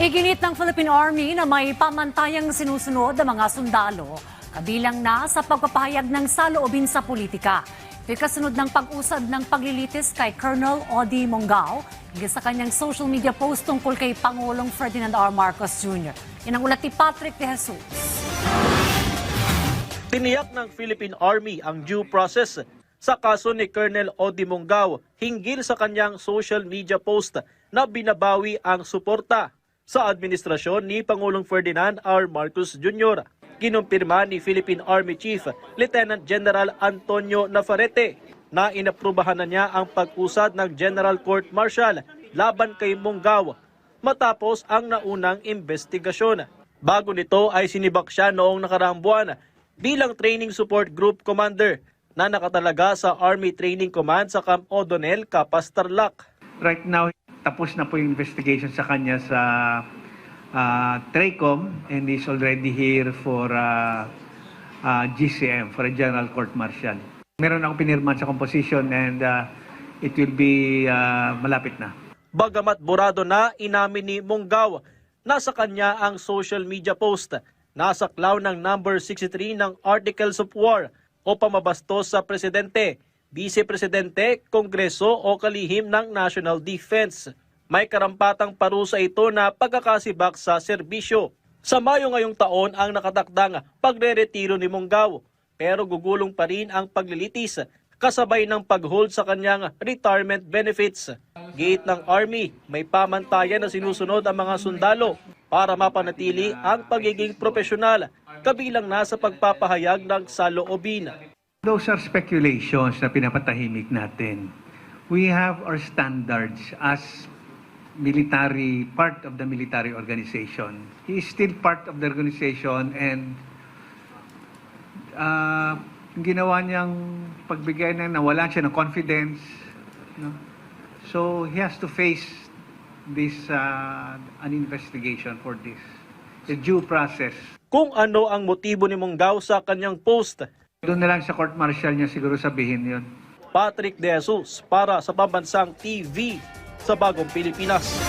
Iginit ng Philippine Army na may pamantayang sinusunod ng mga sundalo, kabilang na sa pagpapahayag ng saloobin sa politika. Kasunod ng pag-usad ng paglilitis kay Colonel Odi Mongao sa kanyang social media post tungkol kay Pangulong Ferdinand R. Marcos Jr. Yan ang ulat ni Patrick De Jesus. Tiniyak ng Philippine Army ang due process sa kaso ni Colonel Odi Mongao hinggil sa kanyang social media post na binabawi ang suporta sa administrasyon ni Pangulong Ferdinand R. Marcos Jr. Kinumpirma ni Philippine Army Chief Lieutenant General Antonio Navarrete na inaprubahan na niya ang pag-usad ng General Court Martial laban kay Mongao matapos ang naunang investigasyon. Bago nito ay sinibak siya noong nakaraang buwan bilang Training Support Group Commander na nakatalaga sa Army Training Command sa Camp O'Donnell, Capas, Tarlac. Right now, tapos na po yung investigation sa kanya sa TRACOM, and he's already here for GCM, for a General Court Martial. Meron akong pinirman sa composition and it will be malapit na. Bagamat burado na inamin ni Mongao, nasa kanya ang social media post. Nasaklaw ng number 63 ng Articles of War o pamabastos sa Presidente, Vice Presidente, Kongreso o kalihim ng National Defense. May karampatang parusa ito na pagkakasibak sa serbisyo. Sa Mayo ngayong taon ang nakatakdang pagre-retiro ni Mongao, pero gugulong pa rin ang paglilitis kasabay ng pag-hold sa kanyang retirement benefits. Giit ng Army, may pamantayan na sinusunod ang mga sundalo para mapanatili ang pagiging profesional, kabilang na sa pagpapahayag ng saloobin. Those are speculations na pinapatahimik natin. We have our standards as military, part of the military organization. He is still part of the organization, and yung ginawa niyang pagbigay na nawalan siya ng confidence. No? So he has to face this an investigation for this. The due process. Kung ano ang motibo ni Mongao sa kanyang post, Doon na lang sa court martial niya siguro sabihin yon. Patrick De Jesus para sa Pambansang TV sa Bagong Pilipinas.